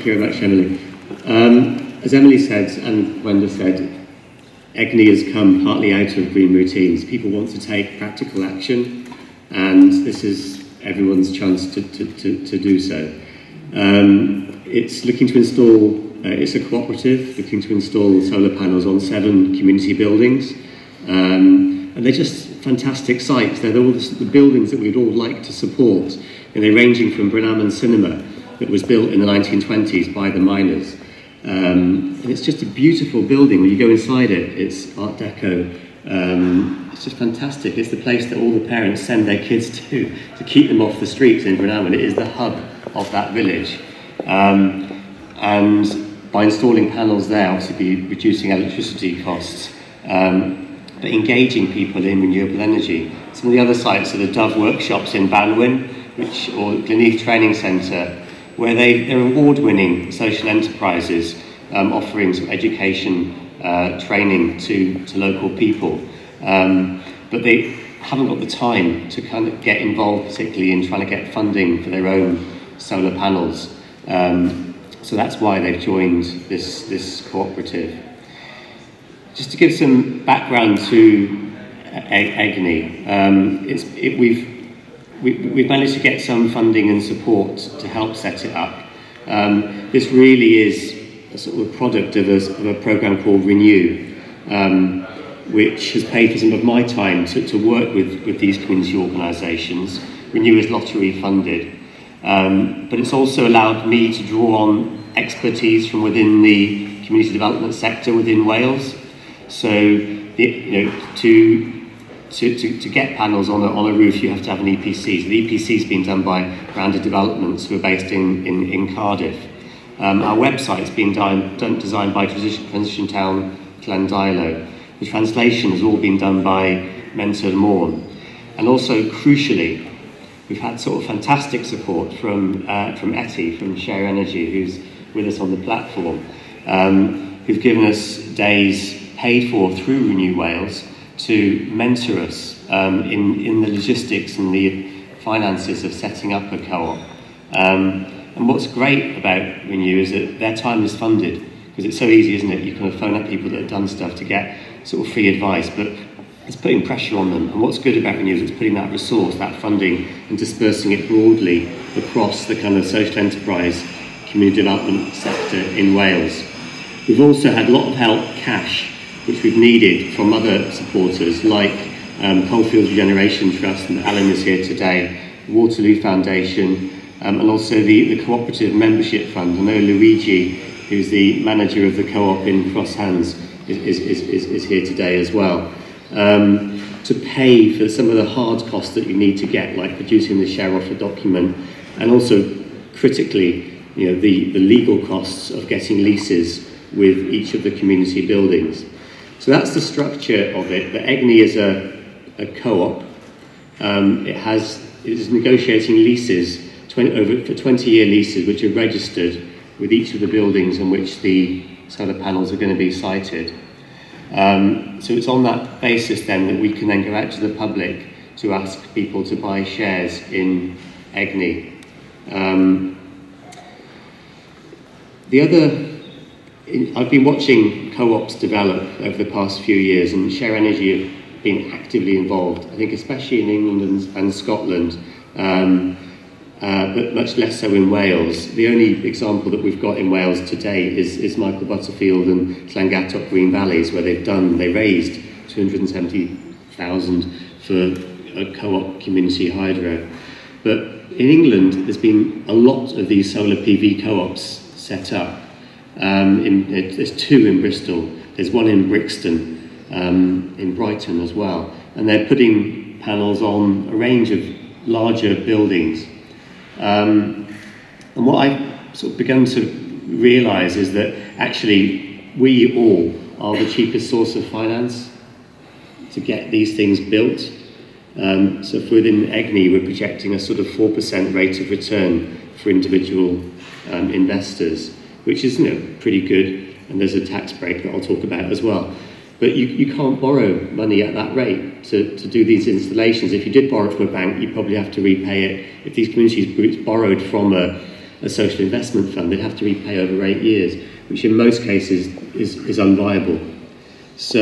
Thank you very much, Emily. As Emily said, and Wenda said, Egni has come partly out of green routines. People want to take practical action, and this is everyone's chance to do so. It's looking to install, it's a cooperative looking to install solar panels on 7 community buildings. And they're just fantastic sites. They're all the buildings that we'd all like to support. And they're ranging from Brenhaman Cinema, that was built in the 1920s by the miners. And it's just a beautiful building. When you go inside it, it's Art Deco. It's just fantastic. It's the place that all the parents send their kids to keep them off the streets in Brenhaman. It is the hub of that village. And by installing panels there, obviously be reducing electricity costs, but engaging people in renewable energy. Some of the other sites are the Dove workshops in Banwyn, or Gleneath Training Centre, where they're award-winning social enterprises, offering some education training to local people. But they haven't got the time to kind of get involved, particularly in trying to get funding for their own solar panels. So that's why they've joined this cooperative. Just to give some background to Egni, we've managed to get some funding and support to help set it up. This really is a sort of product of a programme called Renew, which has paid for some of my time to work with these community organisations. Renew is lottery funded, but it's also allowed me to draw on expertise from within the community development sector within Wales. So, to get panels on a roof, you have to have an EPC. So the EPC has been done by Branded Developments, who are based in Cardiff. Our website's been designed by Transition Town Llandilo. The translation has all been done by Mentor Morn. And also, crucially, we've had sort of fantastic support from Etty, from Share Energy, who's with us on the platform, who've given us days paid for through Renew Wales to mentor us in the logistics and the finances of setting up a co-op. And what's great about Renew is that their time is funded, because it's so easy, isn't it? You kind of phone up people that have done stuff to get sort of free advice, but it's putting pressure on them. And what's good about Renew is it's putting that resource, that funding, and dispersing it broadly across the kind of social enterprise community development sector in Wales. We've also had a lot of help, cash, which we've needed from other supporters like Coalfields Regeneration Trust, and Alan is here today, Waterloo Foundation, and also the Co-Operative Membership Fund. I know Luigi, who's the manager of the co-op in Cross Hands, is here today as well, to pay for some of the hard costs that you need to get, like producing the share offer document, and also critically, the legal costs of getting leases with each of the community buildings. So that's the structure of it. But Egni is a co-op. It is negotiating leases for 20-year leases, which are registered with each of the buildings in which the solar panels are going to be sited. So it's on that basis then that we can then go out to the public to ask people to buy shares in Egni. I've been watching co-ops develop over the past few years, and Share Energy have been actively involved, I think especially in England and Scotland, but much less so in Wales. The only example that we've got in Wales today is Michael Butterfield and Llangattock Green Valleys, where they raised 270,000 for a co-op community hydro. But in England, there's been a lot of these solar PV co-ops set up. There's 2 in Bristol, there's 1 in Brixton, in Brighton as well, and they're putting panels on a range of larger buildings. And what I've sort of begun to realise is that actually we all are the cheapest source of finance to get these things built. So within Egni, we're projecting a sort of 4% rate of return for individual investors, which is pretty good, and there's a tax break that I'll talk about as well. But you can't borrow money at that rate to do these installations. If you did borrow from a bank, you'd probably have to repay it. If these community groups borrowed from a a social investment fund, they'd have to repay over 8 years, which in most cases is unviable. So,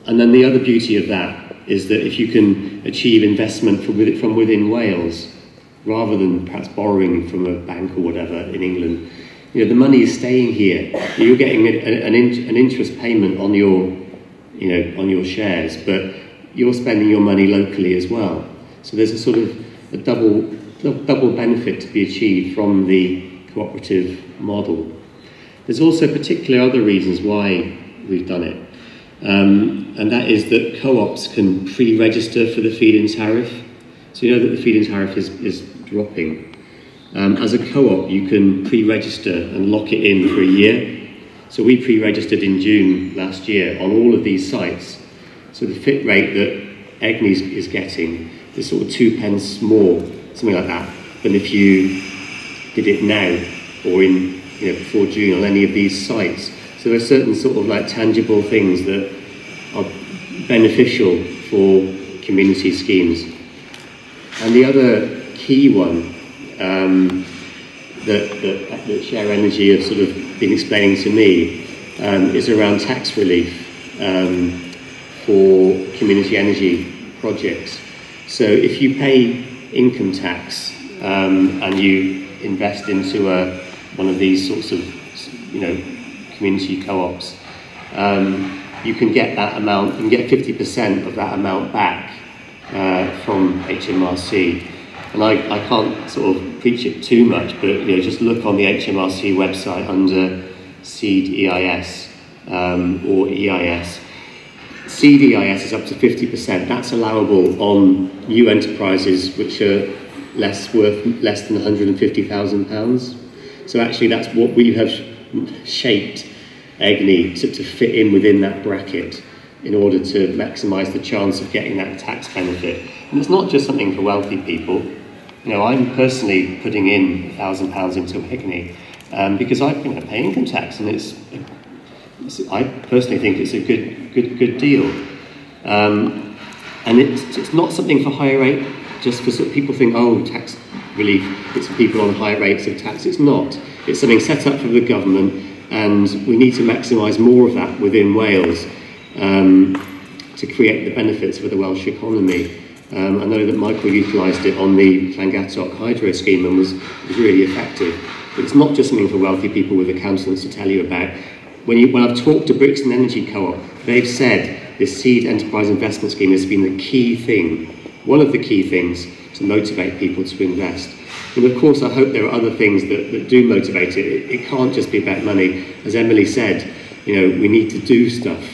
and then the other beauty of that is that if you can achieve investment from within Wales, rather than perhaps borrowing from a bank or whatever in England, you know, the money is staying here. You're getting an interest payment on your, you know, on your shares, but you're spending your money locally as well. So there's a sort of a double benefit to be achieved from the cooperative model. There's also particular other reasons why we've done it, and that is that co-ops can pre-register for the feed-in tariff. So you know that the feed-in tariff is dropping. As a co-op, you can pre-register and lock it in for a year. So we pre-registered in June last year on all of these sites. So the fit rate that Egni is getting is sort of 2 pence more, something like that, than if you did it now or in, you know, before June on any of these sites. So there are certain sort of like tangible things that are beneficial for community schemes. And the other key one that Share Energy have sort of been explaining to me is around tax relief for community energy projects. So if you pay income tax and you invest into one of these sorts of, you know, community co-ops, you can get that amount, you can get 50% of that amount back from HMRC. And I can't sort of preach it too much, but you know, just look on the HMRC website under Seed EIS or EIS. Seed EIS is up to 50%. That's allowable on new enterprises which are worth less than £150,000. So actually, that's what we have shaped Egni to fit in within that bracket in order to maximise the chance of getting that tax benefit. And it's not just something for wealthy people. You know, I'm personally putting in £1,000 into Egni because I pay income tax, and I personally think it's a good deal. And it's not something for higher rate, just for sort of people think, oh, tax relief, it's for people on higher rates of tax. It's not. It's something set up for the government, and we need to maximise more of that within Wales to create the benefits for the Welsh economy. I know that Michael utilised it on the Llangattock hydro scheme and was really effective. But it's not just something for wealthy people with accountants to tell you about. When I've talked to Brixton Energy Co-op, they've said this seed enterprise investment scheme has been the key thing, one of the key things to motivate people to invest. And of course, I hope there are other things that do motivate it. It can't just be about money. As Emily said, you know, we need to do stuff.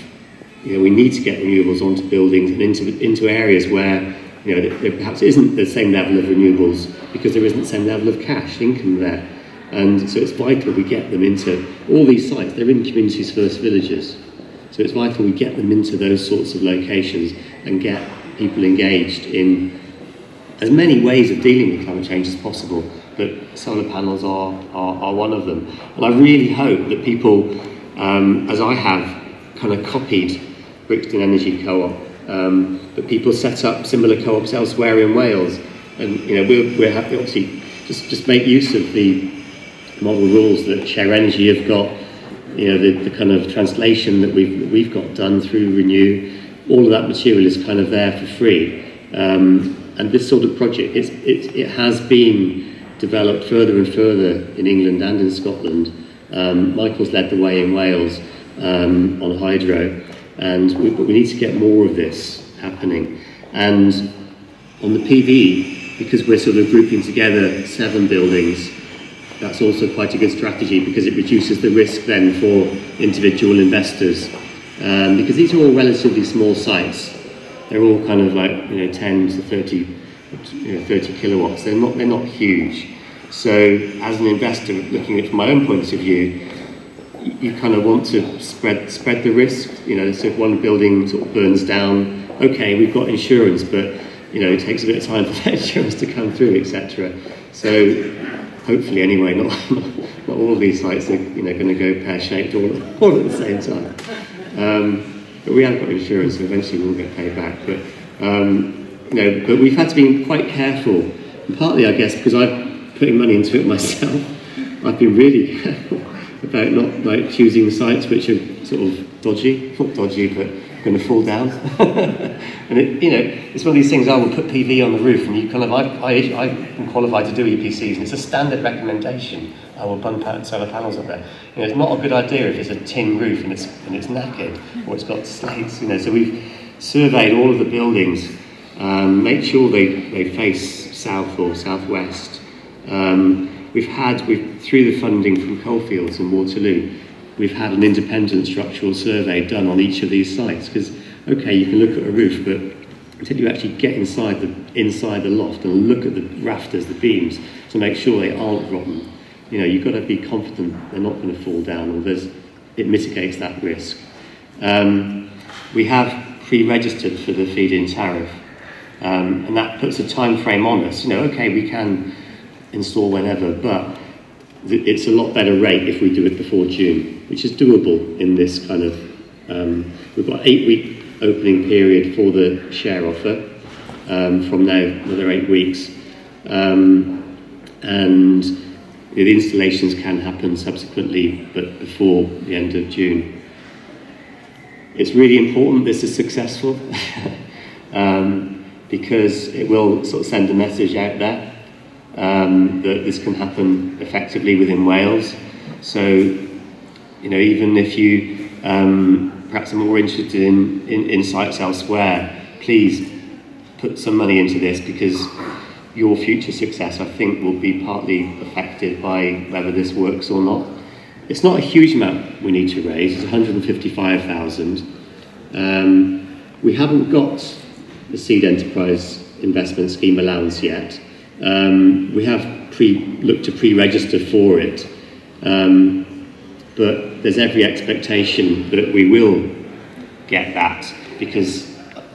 You know, we need to get renewables onto buildings and into areas where, you know, there perhaps isn't the same level of renewables because there isn't the same level of cash income there. And so it's vital we get them into all these sites. They're in communities' first villages. So it's vital we get them into those sorts of locations and get people engaged in as many ways of dealing with climate change as possible. But solar panels are one of them. And I really hope that people, as I have, kind of copied Brixton Energy Co-op, that people set up similar co-ops elsewhere in Wales. And you know, we're happy, obviously, just make use of the model rules that Share Energy have got, you know, the kind of translation that we've got done through Renew. All of that material is kind of there for free. And this sort of project, it has been developed further and further in England and in Scotland. Michael's led the way in Wales on hydro, and we need to get more of this happening. And on the PV, because we're sort of grouping together 7 buildings, that's also quite a good strategy because it reduces the risk then for individual investors. Because these are all relatively small sites. They're all kind of like, you know, 10 to 30 kilowatts. They're not huge. So as an investor, looking at it from my own point of view, you kind of want to spread the risk. You know, so if one building sort of burns down, okay, we've got insurance, but you know, it takes a bit of time for that insurance to come through, etc. So hopefully, anyway, not all of these sites are, you know, going to go pear-shaped all at the same time. But we have got insurance, so eventually we'll get paid back. But you know, but we've had to be quite careful, and partly, I guess, because I've putting money into it myself, I've been really careful about not like choosing sites which are sort of dodgy, not dodgy, but going to fall down. And it's one of these things. I will put PV on the roof, and you kind of, I'm qualified to do EPCs, and it's a standard recommendation. I will bump out solar panels up there. It's not a good idea if it's a tin roof and it's knackered or it's got slates. So we've surveyed all of the buildings, make sure they face south or southwest. We've through the funding from Coalfields and Waterloo, we've had an independent structural survey done on each of these sites, because okay, you can look at a roof, but until you actually get inside the loft and look at the rafters, the beams, to make sure they aren't rotten, you've got to be confident they're not going to fall down, or it mitigates that risk. We have pre-registered for the feed-in tariff, and that puts a time frame on us. Okay, we can install whenever, but it's a lot better rate if we do it before June, which is doable in this kind of, we've got an 8-week opening period for the share offer, from now another 8 weeks, and the installations can happen subsequently, but before the end of June. It's really important this is successful, because it will sort of send a message out there that this can happen effectively within Wales. So, even if you perhaps are more interested in sites elsewhere, please put some money into this, because your future success, I think, will be partly affected by whether this works or not. It's not a huge amount we need to raise, it's 155,000. We haven't got the Seed Enterprise Investment Scheme allowance yet. We have looked to pre-register for it, but there's every expectation that we will get that, because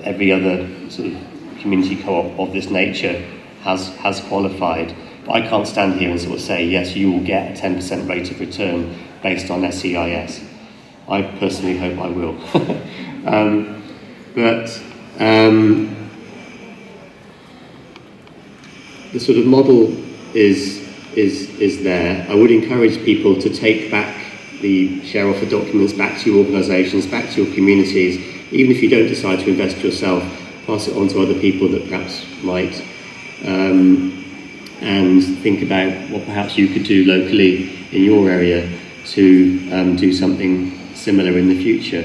every other sort of community co-op of this nature has qualified. But I can't stand here and sort of say, yes, you will get a 10% rate of return based on SEIS. I personally hope I will. The sort of model is there. I would encourage people to take back the share offer documents back to your organisations, back to your communities. Even if you don't decide to invest yourself, pass it on to other people that perhaps might, and think about what perhaps you could do locally in your area to do something similar in the future.